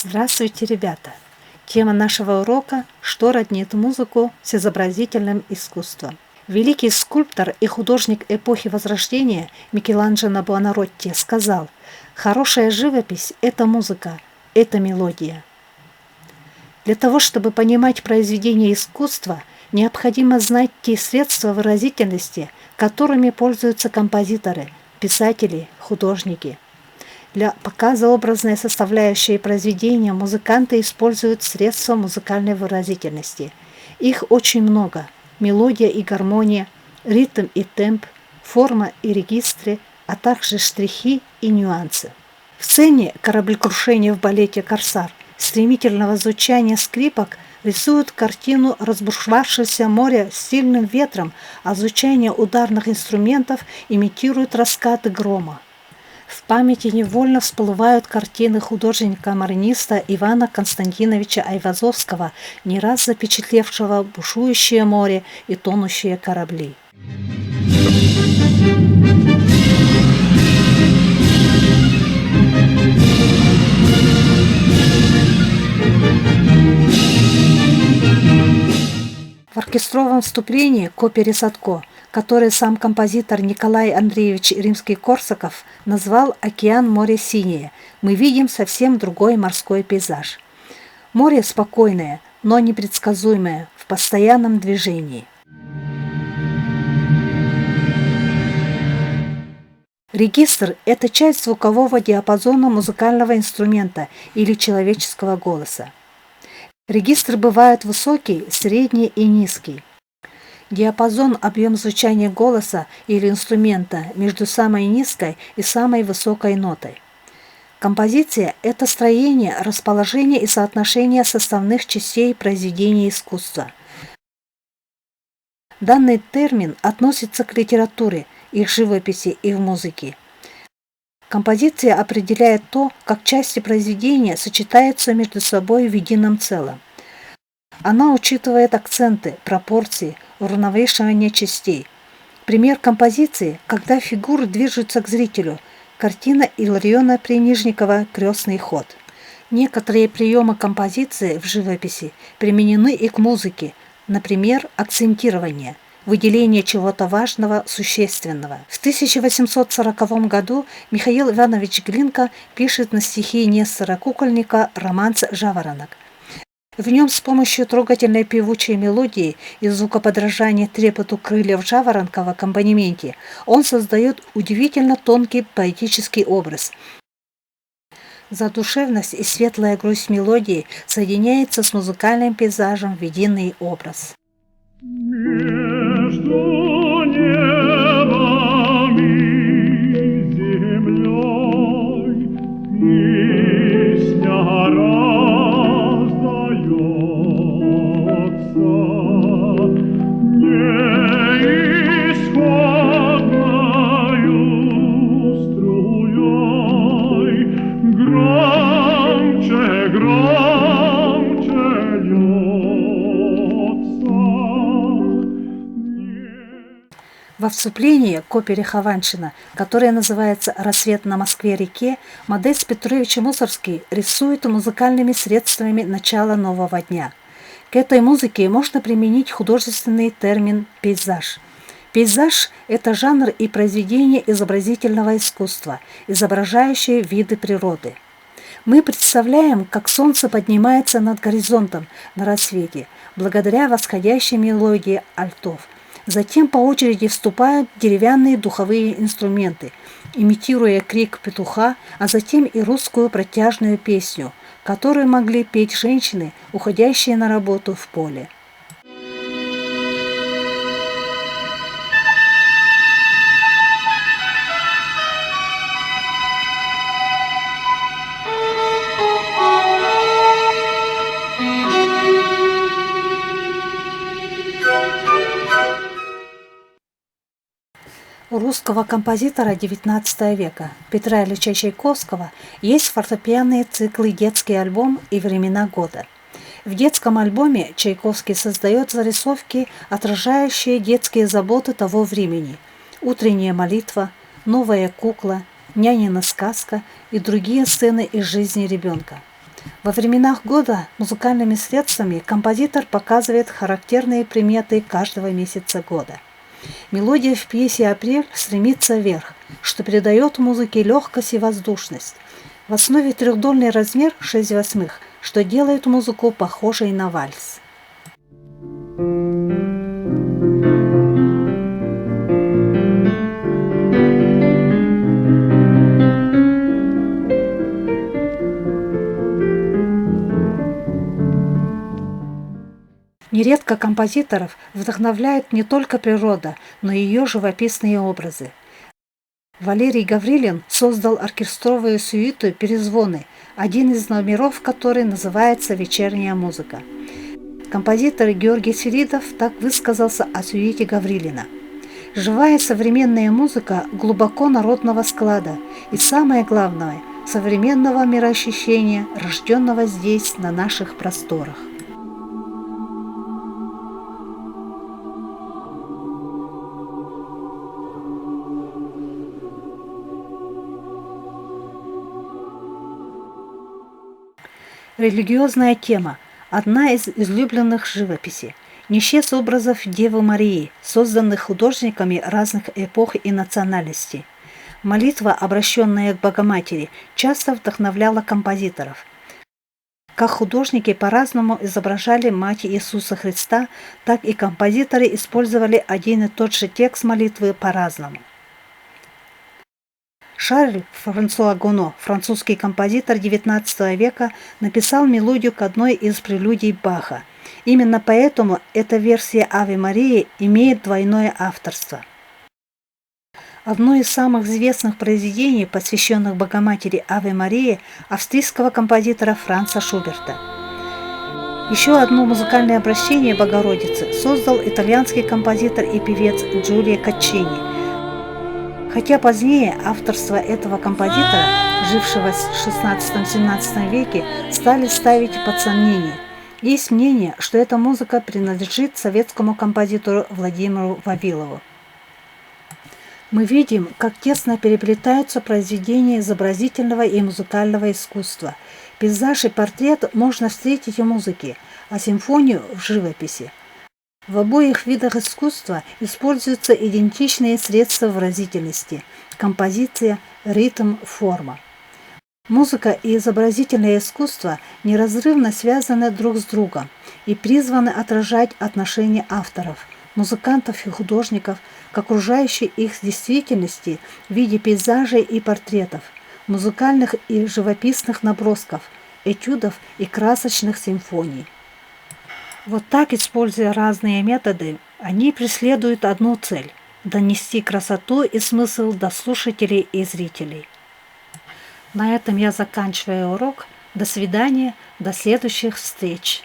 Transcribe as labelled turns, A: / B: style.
A: Здравствуйте, ребята! Тема нашего урока «Что роднит музыку с изобразительным искусством?». Великий скульптор и художник эпохи Возрождения Микеланджело Буонаротти сказал: «Хорошая живопись – это музыка, это мелодия». Для того, чтобы понимать произведение искусства, необходимо знать те средства выразительности, которыми пользуются композиторы, писатели, художники. Для показа образной составляющей произведения музыканты используют средства музыкальной выразительности. Их очень много: мелодия и гармония, ритм и темп, форма и регистры, а также штрихи и нюансы. В сцене кораблекрушения в балете «Корсар» стремительного звучания скрипок рисуют картину разбушевавшегося моря с сильным ветром, а звучание ударных инструментов имитирует раскаты грома. В памяти невольно всплывают картины художника-мариниста Ивана Константиновича Айвазовского, не раз запечатлевшего бушующее море и тонущие корабли. В оркестровом вступлении к опере «Садко», который сам композитор Николай Андреевич Римский-Корсаков назвал «Океан, море синее», мы видим совсем другой морской пейзаж. Море спокойное, но непредсказуемое, в постоянном движении. Регистр – это часть звукового диапазона музыкального инструмента или человеческого голоса. Регистр бывает высокий, средний и низкий. Диапазон – объем звучания голоса или инструмента между самой низкой и самой высокой нотой. Композиция – это строение, расположение и соотношение составных частей произведения искусства. Данный термин относится к литературе, их живописи и в музыке. Композиция определяет то, как части произведения сочетаются между собой в едином целом. Она учитывает акценты, пропорции, уравновешивание частей. Пример композиции, когда фигуры движутся к зрителю. Картина Иллариона Пренижникова «Крестный ход». Некоторые приемы композиции в живописи применены и к музыке, например, акцентирование, выделение чего-то важного, существенного. В 1840 году Михаил Иванович Глинка пишет на стихи Нестора Кукольника романс «Жаворонок». В нем с помощью трогательной певучей мелодии и звукоподражания трепету крыльев жаворонка в аккомпанементе он создает удивительно тонкий поэтический образ. Задушевность и светлая грусть мелодии соединяется с музыкальным пейзажем в единый образ.
B: Между небом и землей песня раздается, неисходною струей, громче, громче льется.
A: Во вступлении к опере Хованшина, которая называется «Рассвет на Москве-реке», Модест Петрович Мусоргский рисует музыкальными средствами начало нового дня. К этой музыке можно применить художественный термин «пейзаж». Пейзаж – это жанр и произведение изобразительного искусства, изображающее виды природы. Мы представляем, как солнце поднимается над горизонтом на рассвете, благодаря восходящей мелодии альтов. Затем по очереди вступают деревянные духовые инструменты, имитируя крик петуха, а затем и русскую протяжную песню, которую могли петь женщины, уходящие на работу в поле. У русского композитора XIX века Петра Ильича Чайковского есть фортепианные циклы «Детский альбом» и «Времена года». В детском альбоме Чайковский создает зарисовки, отражающие детские заботы того времени: «Утренняя молитва», «Новая кукла», «Нянина сказка» и другие сцены из жизни ребенка. Во временах года музыкальными средствами композитор показывает характерные приметы каждого месяца года. Мелодия в пьесе «Апрель» стремится вверх, что придает музыке легкость и воздушность. В основе трехдольный размер 6/8, что делает музыку похожей на вальс. Нередко композиторов вдохновляет не только природа, но и ее живописные образы. Валерий Гаврилин создал оркестровую сюиту «Перезвоны», один из номеров которой называется «Вечерняя музыка». Композитор Георгий Свиридов так высказался о сюите Гаврилина. «Живая современная музыка глубоко народного склада и, самое главное, современного мироощущения, рожденного здесь, на наших просторах». Религиозная тема – одна из излюбленных живописи. Не исчез образов Девы Марии, созданных художниками разных эпох и национальностей. Молитва, обращенная к Богоматери, часто вдохновляла композиторов. Как художники по-разному изображали Мать Иисуса Христа, так и композиторы использовали один и тот же текст молитвы по-разному. Шарль Франсуа Гуно, французский композитор XIX века, написал мелодию к одной из прелюдий Баха. Именно поэтому эта версия «Аве Марии» имеет двойное авторство. Одно из самых известных произведений, посвященных Богоматери «Аве Марии», австрийского композитора Франца Шуберта. Еще одно музыкальное обращение Богородицы создал итальянский композитор и певец Джулио Каччини. Хотя позднее авторство этого композитора, жившего в XVI-XVII веке, стали ставить под сомнение. Есть мнение, что эта музыка принадлежит советскому композитору Владимиру Вавилову. Мы видим, как тесно переплетаются произведения изобразительного и музыкального искусства. Пейзаж и портрет можно встретить в музыке, а симфонию – в живописи. В обоих видах искусства используются идентичные средства выразительности – композиция, ритм, форма. Музыка и изобразительное искусство неразрывно связаны друг с другом и призваны отражать отношения авторов, музыкантов и художников к окружающей их действительности в виде пейзажей и портретов, музыкальных и живописных набросков, этюдов и красочных симфоний. Вот так, используя разные методы, они преследуют одну цель – донести красоту и смысл до слушателей и зрителей. На этом я заканчиваю урок. До свидания, до следующих встреч.